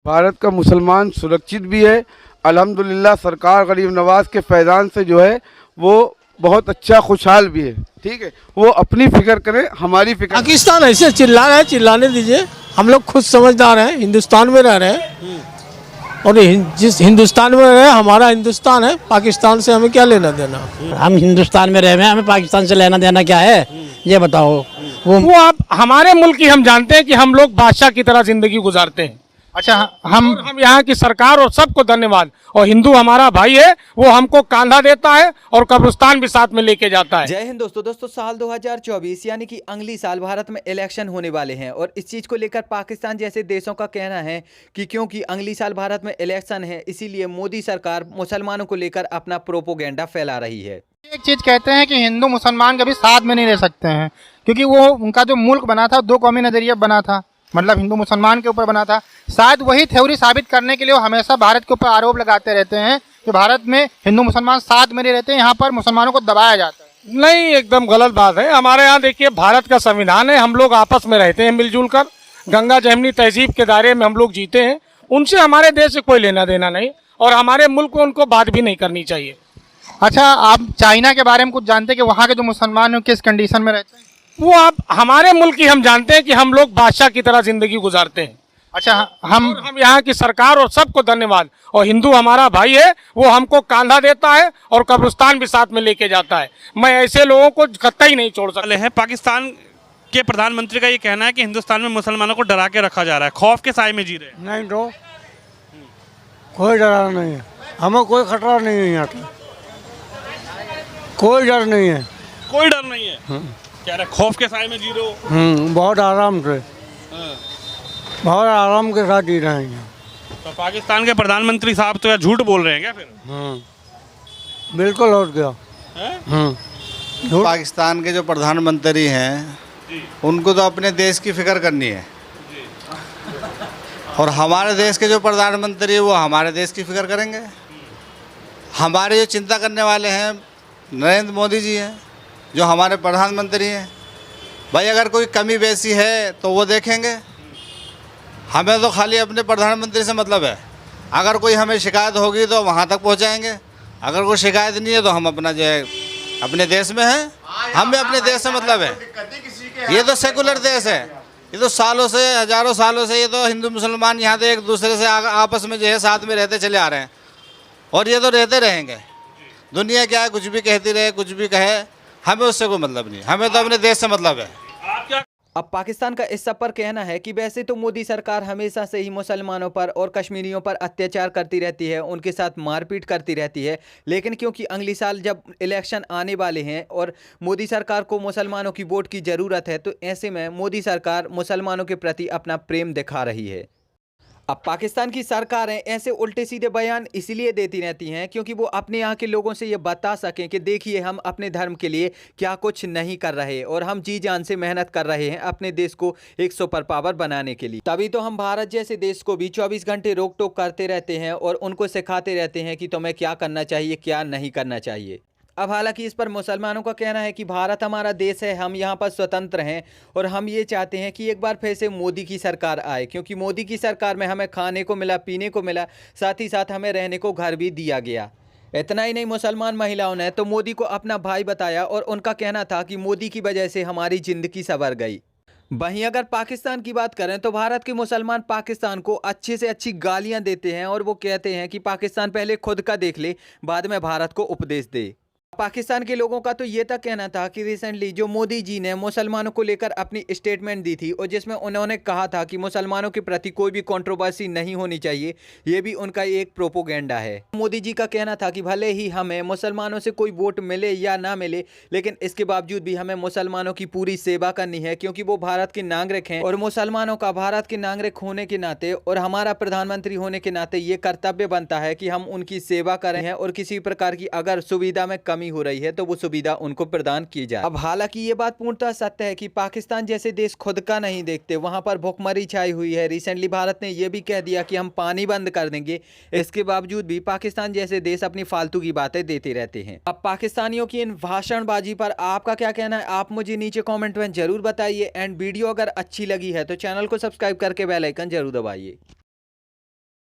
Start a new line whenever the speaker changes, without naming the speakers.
भारत का मुसलमान सुरक्षित भी है। अल्हम्दुलिल्लाह सरकार गरीब नवाज के फैज़ान से जो है वो बहुत अच्छा खुशहाल भी है। ठीक है, वो अपनी फिक्र करें, हमारी फिक्र।
पाकिस्तान ऐसे चिल्ला रहा है, चिल्लाने दीजिए। हम लोग खुद समझदार हैं, हिंदुस्तान में रह रहे हैं और जिस हिंदुस्तान में रहे हमारा हिंदुस्तान है, पाकिस्तान से हमें क्या लेना देना।
हम हिंदुस्तान में रहे हैं, हमें पाकिस्तान से लेना देना क्या है, ये बताओ।
वो आप हमारे मुल्क की हम जानते हैं कि हम लोग बादशाह की तरह जिंदगी गुजारते हैं।
अच्छा, हम
यहाँ की सरकार और सबको धन्यवाद। और हिंदू हमारा भाई है, वो हमको कांधा देता है और कब्रिस्तान भी साथ में लेके जाता है।
जय हिंद दोस्तों साल 2024 यानी कि अगली साल भारत में इलेक्शन होने वाले हैं और इस चीज़ को लेकर पाकिस्तान जैसे देशों का कहना है कि क्योंकि अगली साल भारत में इलेक्शन है, इसीलिए मोदी सरकार मुसलमानों को लेकर अपना प्रोपोगेंडा फैला रही है।
एक चीज कहते हैं कि हिंदू मुसलमान कभी साथ में नहीं रह सकते हैं, क्योंकि वो उनका जो मुल्क बना था दो कौमी नजरिया बना था, मतलब हिंदू मुसलमान के ऊपर बना था। शायद वही थ्योरी साबित करने के लिए वो हमेशा भारत के ऊपर आरोप लगाते रहते हैं कि भारत में हिंदू मुसलमान साथ में नहीं रहते, यहाँ पर मुसलमानों को दबाया जाता है।
नहीं, एकदम गलत बात है। हमारे यहाँ देखिए भारत का संविधान है, हम लोग आपस में रहते हैं मिलजुल कर, गंगा जमनी तहजीब के दायरे में हम लोग जीते हैं। उनसे हमारे देश से कोई लेना देना नहीं और हमारे मुल्क को उनको बात भी नहीं करनी चाहिए।
अच्छा, आप चाइना के बारे में कुछ जानते हैं कि वहाँ के जो मुसलमान हैं किस कंडीशन में रहते हैं?
वो आप हमारे मुल्क की हम जानते हैं कि हम लोग बादशाह की तरह जिंदगी गुजारते हैं।
अच्छा, हम
यहाँ की सरकार और सबको धन्यवाद। और हिंदू हमारा भाई है, वो हमको कांधा देता है और कब्रिस्तान भी साथ में लेके जाता है। मैं ऐसे लोगों को कतई नहीं छोड़ सकता
है। पाकिस्तान के प्रधानमंत्री का ये कहना है कि हिंदुस्तान में मुसलमानों को डरा के रखा जा रहा है, खौफ के साए में जी रहे हैं।
नहीं तो कोई डर नहीं है, हमें कोई खतरा नहीं है, यहाँ तो कोई डर नहीं है।
कोई डर नहीं है, कह रहे खौफ के साए में जी रहे हो।
बहुत आराम से, बहुत आराम के साथ जी रहे हैं।
तो पाकिस्तान के प्रधानमंत्री साहब तो यार झूठ बोल रहे हैं क्या फिर?
बिल्कुल हो गया।
पाकिस्तान के जो प्रधानमंत्री हैं उनको तो अपने देश की फिक्र करनी है, और हमारे देश के जो प्रधानमंत्री है वो हमारे देश की फिक्र करेंगे। हमारे जो चिंता करने वाले हैं नरेंद्र मोदी जी हैं, जो हमारे प्रधानमंत्री हैं। भाई अगर कोई कमी बेसी है तो वो देखेंगे, हमें तो खाली अपने प्रधानमंत्री से मतलब है। अगर कोई हमें शिकायत होगी तो वहाँ तक पहुँचाएंगे, अगर कोई शिकायत नहीं है तो हम अपना जो है अपने देश में हैं, हमें अपने देश से मतलब है। ये तो सेकुलर देश है, ये तो सालों से हजारों सालों से ये तो हिंदू मुसलमान यहाँ तो एक दूसरे से आपस में जो है साथ में रहते चले आ रहे हैं और ये तो रहते रहेंगे। दुनिया क्या है, कुछ भी कहती रहे, कुछ भी कहे, हमें उससे कोई मतलब नहीं, हमें तो अपने देश से मतलब है।
अब पाकिस्तान का इस सब पर कहना है कि वैसे तो मोदी सरकार हमेशा से ही मुसलमानों पर और कश्मीरियों पर अत्याचार करती रहती है, उनके साथ मारपीट करती रहती है, लेकिन क्योंकि अगली साल जब इलेक्शन आने वाले हैं और मोदी सरकार को मुसलमानों की वोट की ज़रूरत है, तो ऐसे में मोदी सरकार मुसलमानों के प्रति अपना प्रेम दिखा रही है। अब पाकिस्तान की सरकारें ऐसे उल्टे सीधे बयान इसलिए देती रहती हैं क्योंकि वो अपने यहाँ के लोगों से ये बता सकें कि देखिए हम अपने धर्म के लिए क्या कुछ नहीं कर रहे और हम जी जान से मेहनत कर रहे हैं अपने देश को एक सुपर पावर बनाने के लिए। तभी तो हम भारत जैसे देश को भी 24 घंटे रोक टोक करते रहते हैं और उनको सिखाते रहते हैं कि तुम्हें क्या करना चाहिए, क्या नहीं करना चाहिए। अब हालांकि इस पर मुसलमानों का कहना है कि भारत हमारा देश है, हम यहाँ पर स्वतंत्र हैं और हम ये चाहते हैं कि एक बार फिर से मोदी की सरकार आए, क्योंकि मोदी की सरकार में हमें खाने को मिला, पीने को मिला, साथ ही साथ हमें रहने को घर भी दिया गया। इतना ही नहीं, मुसलमान महिलाओं ने तो मोदी को अपना भाई बताया और उनका कहना था कि मोदी की वजह से हमारी ज़िंदगी संवर गई। वहीं अगर पाकिस्तान की बात करें तो भारत के मुसलमान पाकिस्तान को अच्छी से अच्छी गालियाँ देते हैं और वो कहते हैं कि पाकिस्तान पहले खुद का देख ले, बाद में भारत को उपदेश दे। पाकिस्तान के लोगों का तो ये तक कहना था कि रिसेंटली जो मोदी जी ने मुसलमानों को लेकर अपनी स्टेटमेंट दी थी और जिसमें उन्होंने कहा था कि मुसलमानों के प्रति कोई भी कंट्रोवर्सी नहीं होनी चाहिए, ये भी उनका एक प्रोपोगेंडा है। मोदी जी का कहना था कि भले ही हमें मुसलमानों से कोई वोट मिले या ना मिले, लेकिन इसके बावजूद भी हमें मुसलमानों की पूरी सेवा करनी है, क्योंकि वो भारत के नागरिक हैं और मुसलमानों का भारत के नागरिक होने के नाते और हमारा प्रधानमंत्री होने के नाते ये कर्तव्य बनता है कि हम उनकी सेवा करें हैं और किसी प्रकार की अगर सुविधा में कमी हो रही है तो वो सुविधा उनको प्रदान की जाए। अब हालांकि ये बात पूर्णतः सत्य है कि पाकिस्तान जैसे देश खुद का नहीं देखते, वहां पर भुखमरी छाई हुई है। रिसेंटली भारत ने यह भी कह दिया कि हम पानी बंद कर देंगे, इसके बावजूद भी पाकिस्तान जैसे देश अपनी फालतू की बातें देते रहते हैं। अब पाकिस्तानियों की इन भाषणबाजी पर आपका क्या कहना है, आप मुझे नीचे कॉमेंट में जरूर बताइए। एंड वीडियो अगर अच्छी लगी है तो चैनल को सब्सक्राइब करके बेल आइकन जरूर दबाइए।